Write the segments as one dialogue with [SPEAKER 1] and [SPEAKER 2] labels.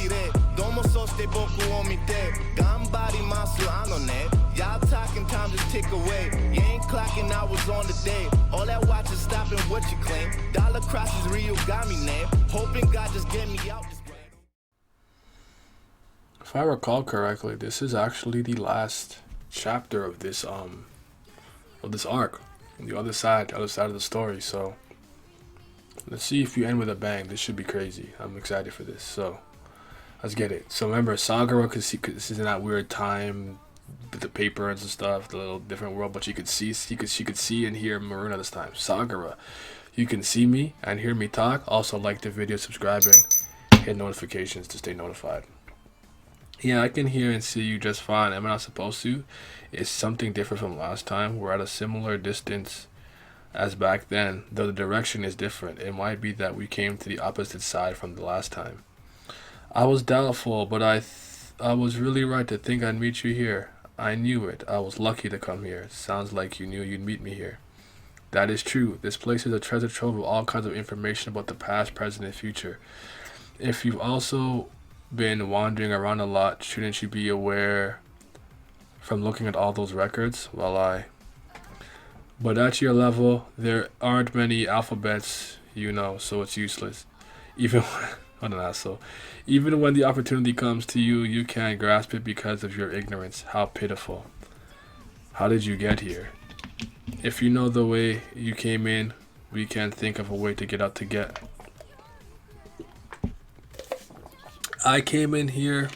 [SPEAKER 1] kire domo soshite boku o mite ganbarimasu ano ne y'all talking time just tick away you ain't clocking hours on the day all that watch is stopping what you claim dollar crosses Ryugami name hoping God just get me out this.
[SPEAKER 2] If I recall correctly, this is actually the last chapter of this arc. On the other side of the story. So let's see if we end with a bang. This should be crazy. I'm excited for this. So let's get it. So remember, Sagara could see. This is in that weird time with the paper and stuff, the little different world. But she could see and hear Maruna this time. Sagara, you can see me and hear me talk. Also like the video, subscribe, and hit notifications to stay notified. Yeah, I can hear and see you just fine. Am I not supposed to? It's something different from last time. We're at a similar distance as back then, though the direction is different. It might be that we came to the opposite side from the last time. I was doubtful, but I was really right to think I'd meet you here. I knew it. I was lucky to come here. Sounds like you knew you'd meet me here. That is true. This place is a treasure trove of all kinds of information about the past, present, and future. If you've also been wandering around a lot, shouldn't you be aware from looking at all those records? But at your level, there aren't many alphabets, so it's useless. Even what an asshole. Even when the opportunity comes to you, you can't grasp it because of your ignorance. How pitiful. How did you get here? If you know the way you came in, we can think of a way to get out I came here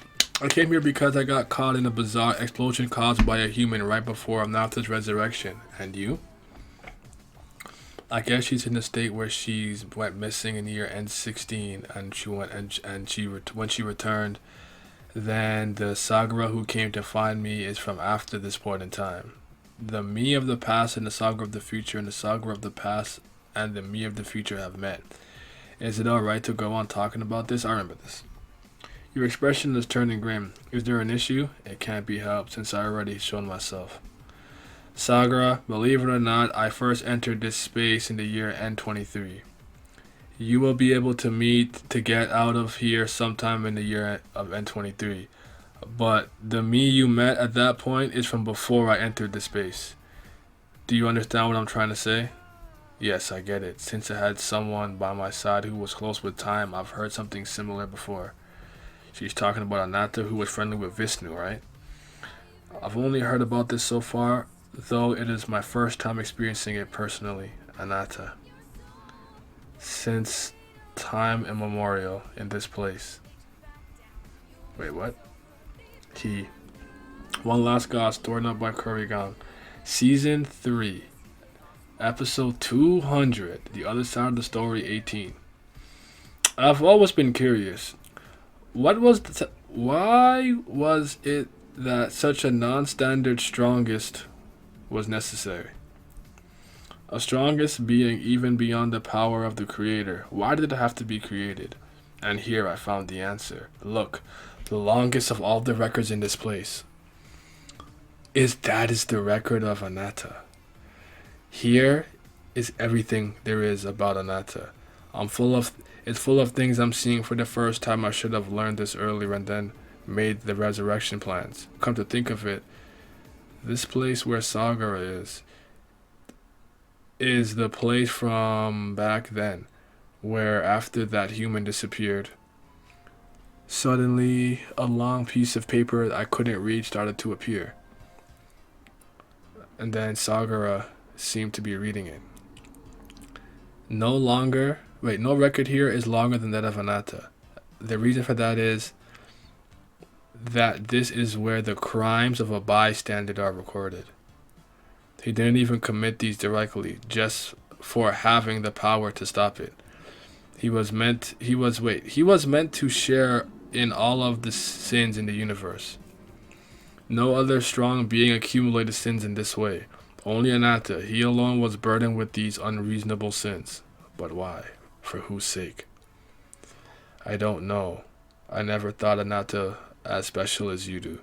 [SPEAKER 2] because I got caught in a bizarre explosion caused by a human right before Anata's resurrection. And you? I guess she's in a state where she went missing in the year N16, and when she returned, then the Sagara who came to find me is from after this point in time. The me of the past and the Sagara of the future, and the Sagara of the past and the me of the future have met. Is it alright to go on talking about this? I remember this. Your expression is turning grim. Is there an issue? It can't be helped since I already shown myself. Sagara, believe it or not, I first entered this space in the year N23. You will be able to get out of here sometime in the year of N23. But the me you met at that point is from before I entered the space. Do you understand what I'm trying to say? Yes, I get it. Since I had someone by my side who was close with time, I've heard something similar before. She's talking about Anata, who was friendly with Vishnu, right? I've only heard about this so far, though it is my first time experiencing it personally. Anata. Since time immemorial in this place. Wait, what? One Last God, stored up by Kurigan. Season 3. Episode 200. The Other Side of the Story 18. I've always been curious. Why was it that such a non-standard strongest was necessary? A strongest being even beyond the power of the creator. Why did it have to be created? And here I found the answer. Look, the longest of all the records in this place. Is the record of Anata. Here is everything there is about Anata. It's full of things I'm seeing for the first time. I should have learned this earlier and then made the resurrection plans. Come to think of it, this place where Sagara is the place from back then, where after that human disappeared, suddenly a long piece of paper I couldn't read started to appear. And then Sagara seemed to be reading it. No record here is longer than that of Anata. The reason for that is that this is where the crimes of a bystander are recorded. He didn't even commit these directly, just for having the power to stop it. He was meant to share in all of the sins in the universe. No other strong being accumulated sins in this way. Only Anata, he alone was burdened with these unreasonable sins. But why? For whose sake? I don't know. I never thought Anata as special as you do.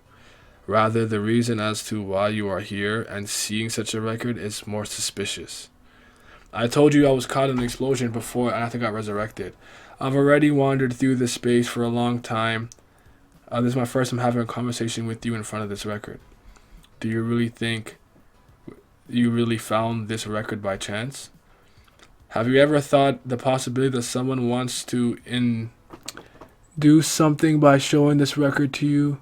[SPEAKER 2] Rather, the reason as to why you are here and seeing such a record is more suspicious. I told you I was caught in an explosion before Anata got resurrected. I've already wandered through this space for a long time. This is my first time having a conversation with you in front of this record. Do you really think you really found this record by chance? Have you ever thought the possibility that someone wants to do something by showing this record to you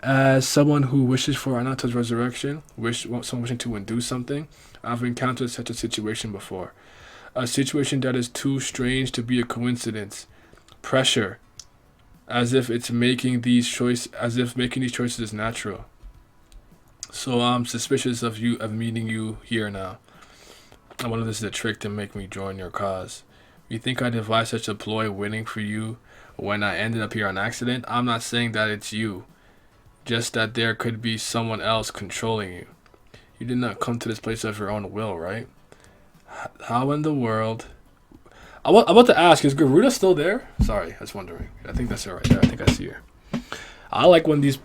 [SPEAKER 2] as someone who wishes for Anata's resurrection, someone wishing to undo something? I've encountered such a situation before. A situation that is too strange to be a coincidence. Pressure, as if making these choices is natural. So I'm suspicious of meeting you here now. I wonder if this is a trick to make me join your cause. You think I devised such a ploy waiting for you when I ended up here on accident? I'm not saying that it's you, just that there could be someone else controlling you. You did not come to this place of your own will, right? How in the world? I'm about to ask, is Garuda still there? Sorry, I was wondering. I think that's her right there. I think I see her. I like when the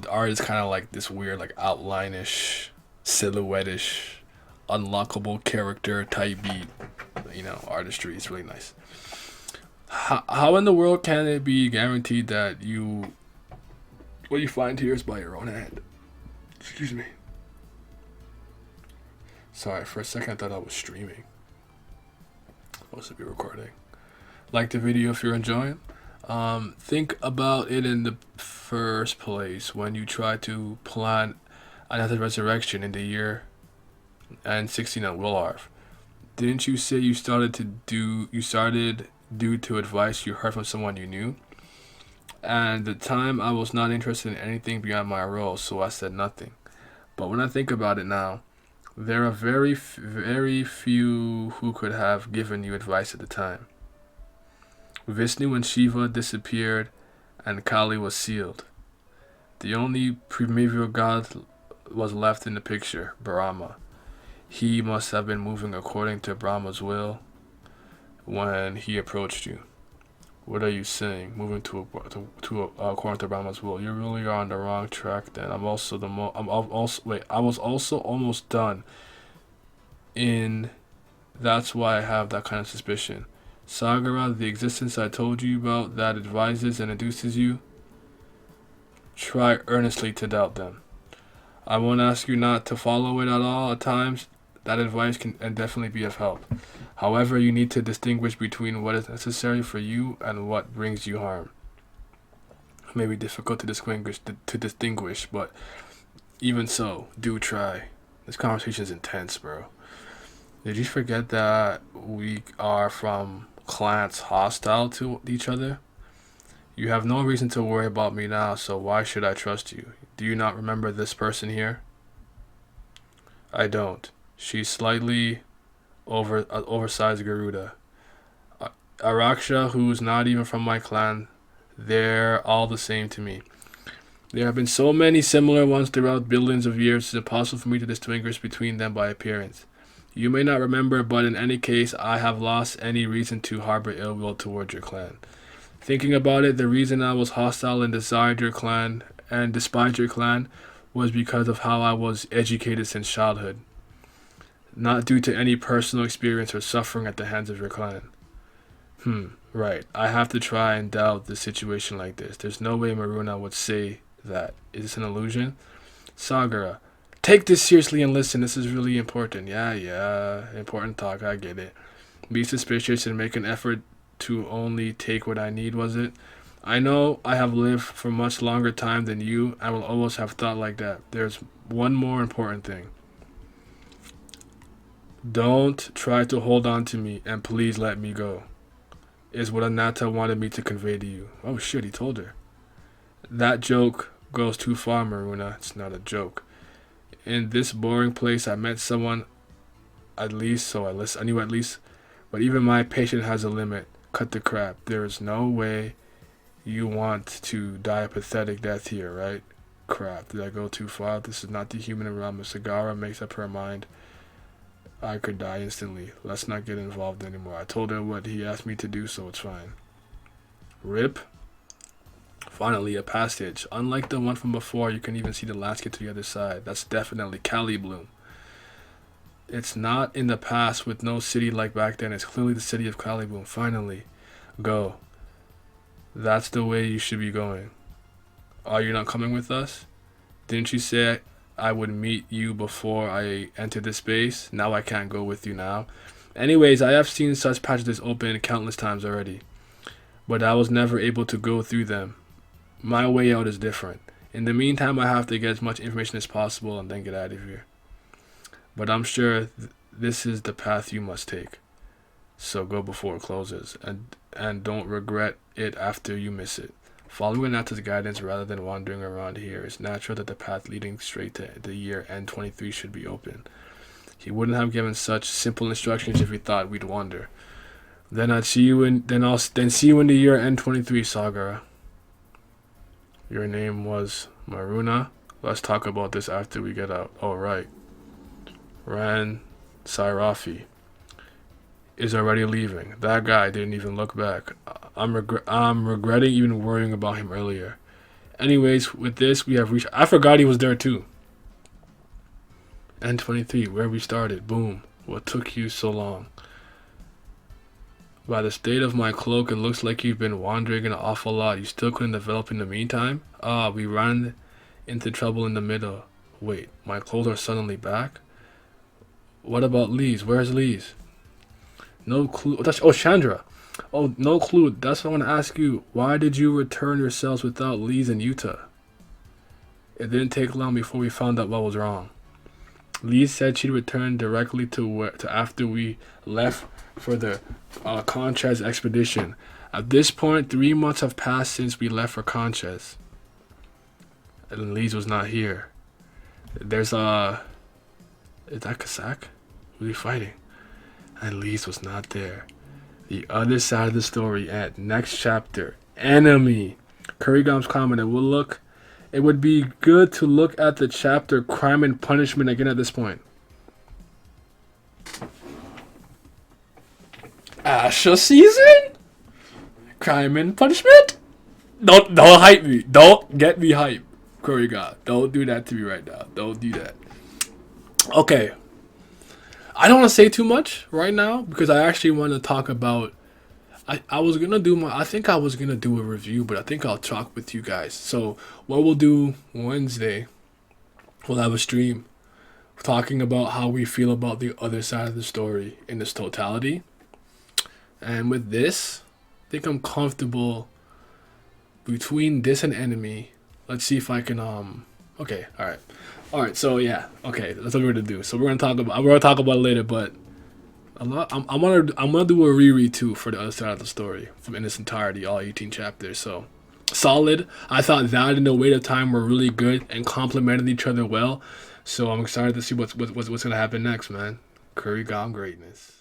[SPEAKER 2] art is kind of like this weird, like outline-ish, silhouette-ish, unlockable character type beat. Artistry is really nice. How in the world can it be guaranteed that what you find here is by your own hand? Excuse me. Sorry, for a second I thought I was streaming. Supposed to be recording. Like the video if you're enjoying. Think about it in the first place when you try to plan another resurrection in the year and 16 at Willarf. Didn't you say you started due to advice you heard from someone you knew? And at the time I was not interested in anything beyond my role, so I said nothing. But when I think about it now, there are very few who could have given you advice at the time. Vishnu and Shiva disappeared and Kali was sealed. The only primeval god was left in the picture, Brahma. He must have been moving according to Brahma's will when he approached you. What are you saying? Moving according to Brahma's will. You really are on the wrong track. Then I was also almost done. That's why I have that kind of suspicion. Sagara, the existence I told you about that advises and induces you, try earnestly to doubt them. I won't ask you not to follow it at all. At times, that advice can definitely be of help. However, you need to distinguish between what is necessary for you and what brings you harm. It may be difficult to distinguish, but even so, do try. This conversation is intense, bro. Did you forget that we are from clans hostile to each other? You have no reason to worry about me now, so why should I trust you? Do you not remember this person here? I don't. She's slightly oversized Garuda. Araksha, who's not even from my clan, they're all the same to me. There have been so many similar ones throughout billions of years, it's impossible for me to distinguish between them by appearance. You may not remember, but in any case, I have lost any reason to harbor ill will towards your clan. Thinking about it, the reason I was hostile and despised your clan was because of how I was educated since childhood. Not due to any personal experience or suffering at the hands of your clan. Right. I have to try and doubt the situation like this. There's no way Maruna would say that. Is this an illusion? Sagara, take this seriously and listen. This is really important. Yeah. Important talk. I get it. Be suspicious and make an effort to only take what I need, was it? I know I have lived for much longer time than you. I will always have thought like that. There's one more important thing. Don't try to hold on to me, and please let me go, is what Anata wanted me to convey to you. Oh shit, he told her. That joke goes too far, Maruna. It's not a joke. In this boring place, I met someone I knew at least. But even my patience has a limit. Cut the crap. There is no way you want to die a pathetic death here, right? Crap, did I go too far? This is not the human realm. If Sagara makes up her mind, I could die instantly. Let's not get involved anymore. I told her what he asked me to do, so it's fine. Rip. Finally, a passage. Unlike the one from before, you can even see the landscape to the other side. That's definitely Cali Bloom. It's not in the past with no city like back then. It's clearly the city of Cali Bloom. Finally. Go. That's the way you should be going. Are you not coming with us? Didn't you say I would meet you before I entered this space? Now I can't go with you now. Anyways, I have seen such passages open countless times already, but I was never able to go through them. My way out is different. In the meantime, I have to get as much information as possible and then get out of here. But I'm sure this is the path you must take. So go before it closes, and don't regret it after you miss it. Following Anata's guidance rather than wandering around here, it's natural that the path leading straight to the year N23 should be open. He wouldn't have given such simple instructions if he thought we'd wander. Then I'll see you in the year N23, Sagara. Your name was Maruna. Let's talk about this after we get out. Oh, right. Ran Sairafi is already leaving. That guy didn't even look back. I'm regretting even worrying about him earlier. Anyways, with this, we have reached... I forgot he was there too. N23, where we started. Boom. What took you so long? By the state of my cloak, it looks like you've been wandering an awful lot. You still couldn't develop in the meantime? We ran into trouble in the middle. Wait, my clothes are suddenly back? What about Lee's? Where's Lee's? No clue. Chandra. Oh, no clue. That's what I want to ask you. Why did you return yourselves without Lee's and Utah? It didn't take long before we found out what was wrong. Lee said she'd return directly to after we left for the Conchas expedition. At this point, 3 months have passed since we left for Conchas. And Lee's was not here. There's is that Kasak? Who's he fighting? And Lee's was not there. The other side of the story at next chapter. Enemy. Kurigom's comment. It would be good to look at the chapter Crime and Punishment again at this point. Asha season? Crime and Punishment? Don't hype me. Don't get me hype. Kurigom. Don't do that to me right now. Don't do that. Okay. I don't want to say too much right now because I actually want to talk about... I was going to do I think I was going to do a review, but I think I'll talk with you guys. So what we'll do Wednesday, we'll have a stream talking about how we feel about the other side of the story in its totality. And with this, I think I'm comfortable between this and Enemy. Let's see if I can, okay, all right, so yeah, okay, that's what we're gonna do. So we're gonna talk about it later, but I'm gonna do a reread too for the other side of the story from in its entirety, all 18 chapters. So solid. I thought that and The Weight of Time were really good and complemented each other well. So I'm excited to see what's gonna happen next, man. Kurigom greatness.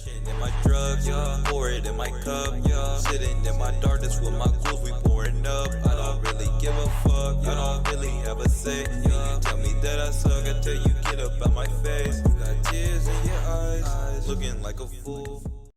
[SPEAKER 3] In my drugs, pour it in my cup, sitting in my darkness with my ghouls, we pouring up. I don't really give a fuck, I don't really have a say. You tell me that I suck, I tell you get up out my face. You got tears in your eyes, looking like a fool.